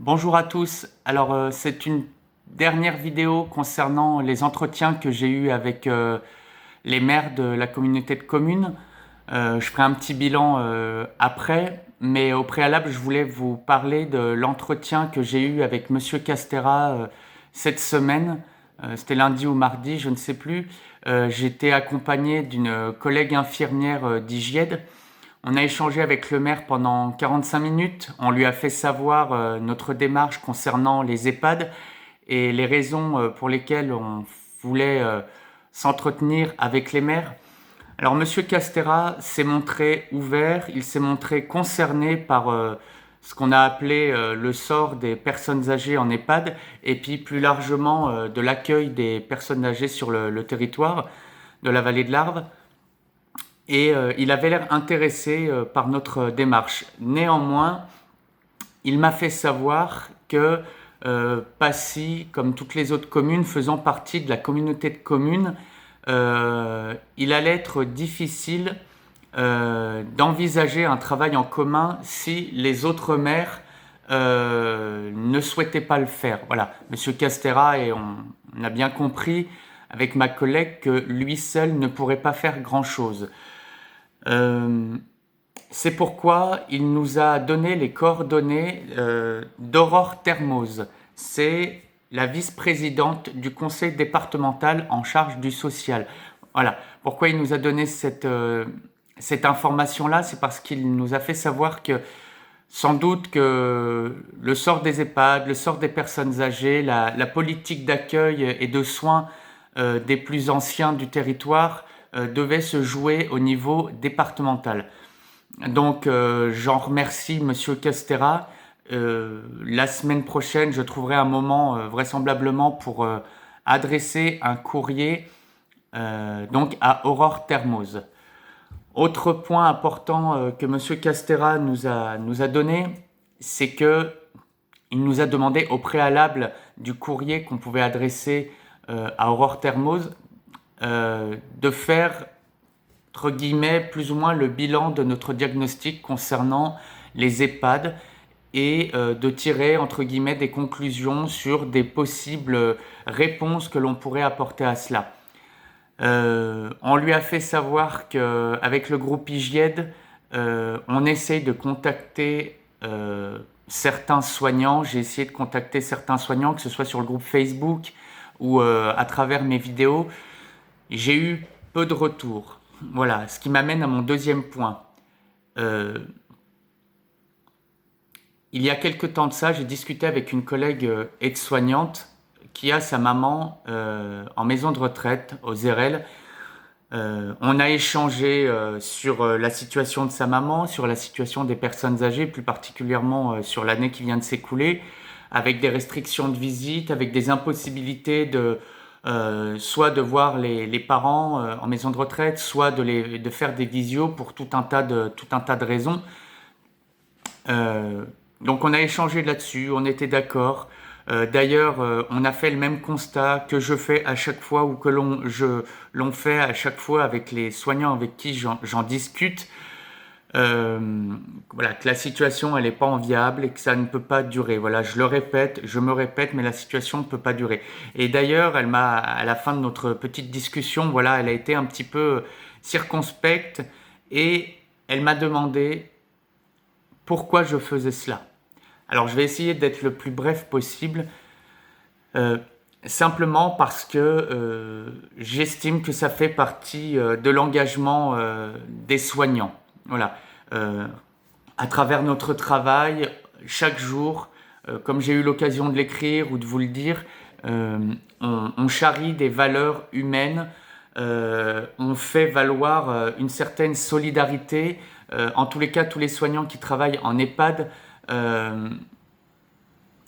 Bonjour à tous. Alors, c'est une dernière vidéo concernant les entretiens que j'ai eus avec les maires de la communauté de communes. Je ferai un petit bilan après, mais au préalable, je voulais vous parler de l'entretien que j'ai eu avec Monsieur Castera cette semaine. C'était lundi ou mardi, je ne sais plus. J'étais accompagné d'une collègue infirmière d'Hygiène. On a échangé avec le maire pendant 45 minutes. On lui a fait savoir notre démarche concernant les EHPAD et les raisons pour lesquelles on voulait s'entretenir avec les maires. Alors, Monsieur Castera s'est montré ouvert, il s'est montré concerné par ce qu'on a appelé le sort des personnes âgées en EHPAD et puis plus largement de l'accueil des personnes âgées sur le territoire de la vallée de l'Arve. Et il avait l'air intéressé par notre démarche. Néanmoins, il m'a fait savoir que Passy, comme toutes les autres communes faisant partie de la communauté de communes, il allait être difficile d'envisager un travail en commun si les autres maires ne souhaitaient pas le faire. Voilà, Monsieur Castera, et on a bien compris avec ma collègue que lui seul ne pourrait pas faire grand-chose. C'est pourquoi il nous a donné les coordonnées d'Aurore Termoz. C'est la vice-présidente du conseil départemental en charge du social. Voilà. Pourquoi il nous a donné cette information-là, c'est parce qu'il nous a fait savoir que sans doute que le sort des EHPAD, le sort des personnes âgées, la politique d'accueil et de soins des plus anciens du territoire devait se jouer au niveau départemental. Donc j'en remercie Monsieur Castera. La semaine prochaine, je trouverai un moment vraisemblablement pour adresser un courrier donc à Aurore Termoz. Autre point important que Monsieur Castera nous a donné, c'est que il nous a demandé au préalable du courrier qu'on pouvait adresser à Aurore Termoz de faire, entre guillemets, plus ou moins le bilan de notre diagnostic concernant les EHPAD et de tirer, entre guillemets, des conclusions sur des possibles réponses que l'on pourrait apporter à cela. On lui a fait savoir qu'avec le groupe Hygiène, on essaye de contacter certains soignants. J'ai essayé de contacter certains soignants, que ce soit sur le groupe Facebook ou à travers mes vidéos. J'ai eu peu de retours. Voilà, ce qui m'amène à mon deuxième point. Il y a quelque temps de ça, j'ai discuté avec une collègue aide-soignante qui a sa maman en maison de retraite aux Zérel. On a échangé sur la situation de sa maman, sur la situation des personnes âgées, plus particulièrement sur l'année qui vient de s'écouler, avec des restrictions de visite, avec des impossibilités soit de voir les parents en maison de retraite, soit de faire des visios pour tout un tas de raisons. Donc on a échangé là-dessus, on était d'accord. D'ailleurs, on a fait le même constat que je fais à chaque fois ou que l'on fait à chaque fois avec les soignants avec qui j'en discute. Voilà, que la situation elle n'est pas enviable et que ça ne peut pas durer. Voilà, je me répète, mais la situation ne peut pas durer. Et d'ailleurs, à la fin de notre petite discussion, voilà, elle a été un petit peu circonspecte et elle m'a demandé pourquoi je faisais cela. Alors, je vais essayer d'être le plus bref possible, simplement parce que j'estime que ça fait partie de l'engagement des soignants. Voilà. À travers notre travail, chaque jour, comme j'ai eu l'occasion de l'écrire ou de vous le dire, on charrie des valeurs humaines, on fait valoir une certaine solidarité. En tous les cas, tous les soignants qui travaillent en EHPAD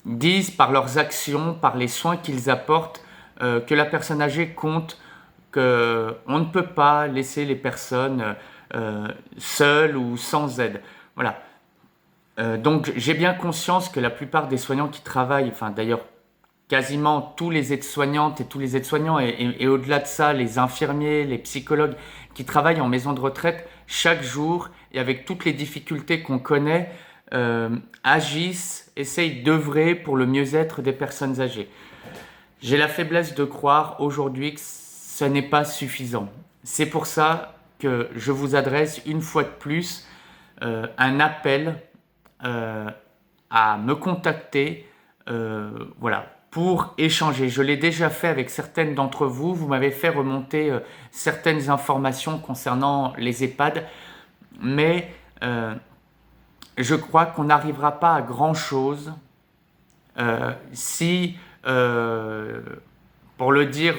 disent par leurs actions, par les soins qu'ils apportent, que la personne âgée compte, qu'on ne peut pas laisser les personnes seules ou sans aide. Voilà. Donc j'ai bien conscience que la plupart des soignants qui travaillent, enfin d'ailleurs quasiment tous les aides-soignantes et tous les aides-soignants et au-delà de ça, les infirmiers, les psychologues qui travaillent en maison de retraite chaque jour et avec toutes les difficultés qu'on connaît, agissent, essayent d'œuvrer pour le mieux-être des personnes âgées. J'ai la faiblesse de croire aujourd'hui que ce n'est pas suffisant. C'est pour ça que je vous adresse une fois de plus un appel à me contacter voilà, pour échanger. Je l'ai déjà fait avec certaines d'entre vous. Vous m'avez fait remonter certaines informations concernant les EHPAD, mais je crois qu'on n'arrivera pas à grand-chose si, pour le dire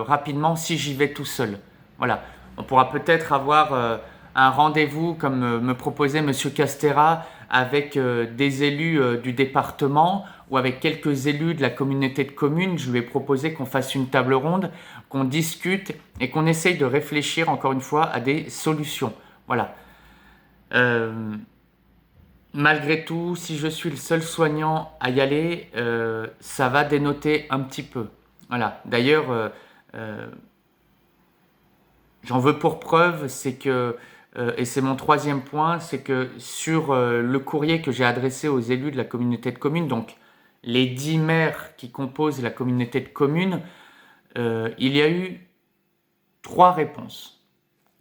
rapidement, si j'y vais tout seul. Voilà. On pourra peut-être avoir un rendez-vous, comme me proposait Monsieur Castera, avec des élus du département ou avec quelques élus de la communauté de communes. Je lui ai proposé qu'on fasse une table ronde, qu'on discute et qu'on essaye de réfléchir encore une fois à des solutions. Voilà. Malgré tout, si je suis le seul soignant à y aller, ça va dénoter un petit peu. Voilà. D'ailleurs, j'en veux pour preuve, c'est que, et c'est mon troisième point, c'est que sur le courrier que j'ai adressé aux élus de la communauté de communes, donc les 10 maires qui composent la communauté de communes, il y a eu 3 réponses.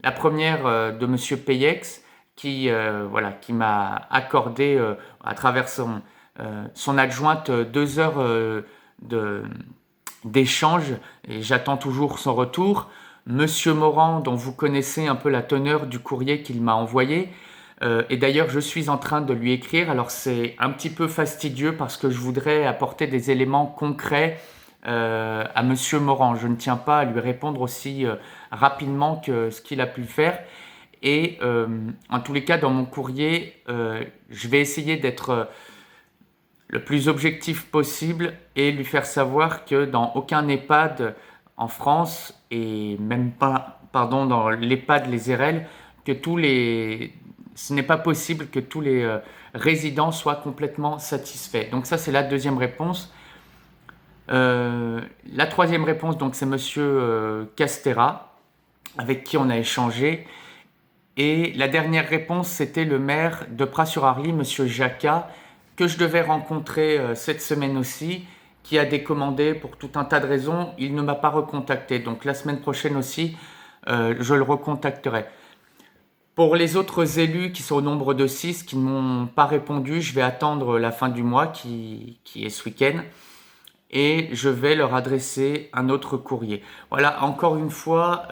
La première de Monsieur Payex, qui m'a accordé à travers son adjointe 2 heures d'échange, et j'attends toujours son retour. Monsieur Morand, dont vous connaissez un peu la teneur du courrier qu'il m'a envoyé, et d'ailleurs je suis en train de lui écrire. Alors c'est un petit peu fastidieux parce que je voudrais apporter des éléments concrets à Monsieur Morand. Je ne tiens pas à lui répondre aussi rapidement que ce qu'il a pu faire. Et en tous les cas, dans mon courrier, je vais essayer d'être le plus objectif possible et lui faire savoir que dans aucun EHPAD en France, et même pas, pardon, dans l'EHPAD Les Érelles, ce n'est pas possible que tous les résidents soient complètement satisfaits. Donc ça, c'est la deuxième réponse. La troisième réponse, donc, c'est Monsieur Castera, avec qui on a échangé. Et la dernière réponse, c'était le maire de Pras-sur-Arly, Monsieur Jacquat, que je devais rencontrer cette semaine aussi, qui a décommandé pour tout un tas de raisons. Il ne m'a pas recontacté. Donc la semaine prochaine aussi, je le recontacterai. Pour les autres élus qui sont au nombre de 6, qui ne m'ont pas répondu, je vais attendre la fin du mois, qui est ce week-end, et je vais leur adresser un autre courrier. Voilà, encore une fois,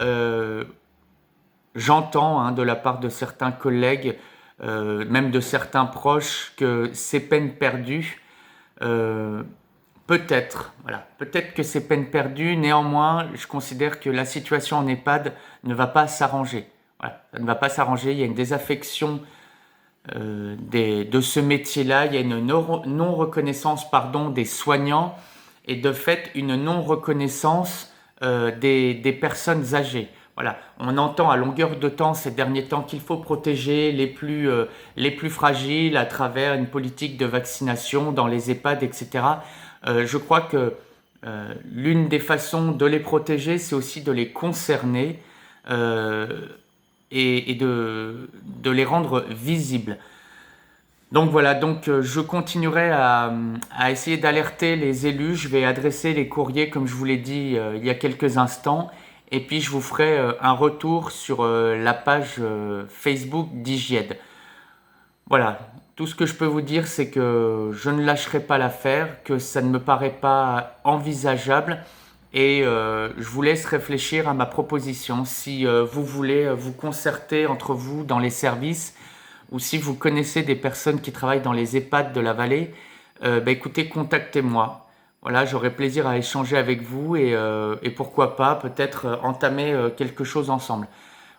j'entends de la part de certains collègues, même de certains proches, que c'est peine perdue. Peut-être que c'est peine perdue. Néanmoins, je considère que la situation en EHPAD ne va pas s'arranger. Voilà, ça ne va pas s'arranger. Il y a une désaffection de ce métier-là. Il y a une non-reconnaissance, des soignants et de fait une non-reconnaissance des personnes âgées. Voilà, on entend à longueur de temps ces derniers temps qu'il faut protéger les plus fragiles à travers une politique de vaccination dans les EHPAD, etc. Je crois que l'une des façons de les protéger, c'est aussi de les concerner et de les rendre visibles. Donc voilà, je continuerai à essayer d'alerter les élus. Je vais adresser les courriers, comme je vous l'ai dit il y a quelques instants. Et puis je vous ferai un retour sur la page Facebook d'Hygiède. Voilà, tout ce que je peux vous dire, c'est que je ne lâcherai pas l'affaire, que ça ne me paraît pas envisageable. Et je vous laisse réfléchir à ma proposition. Si vous voulez vous concerter entre vous dans les services, ou si vous connaissez des personnes qui travaillent dans les EHPAD de la vallée, écoutez, contactez-moi. Voilà, j'aurai plaisir à échanger avec vous et pourquoi pas peut-être entamer quelque chose ensemble.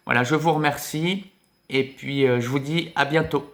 Voilà, je vous remercie et puis je vous dis à bientôt.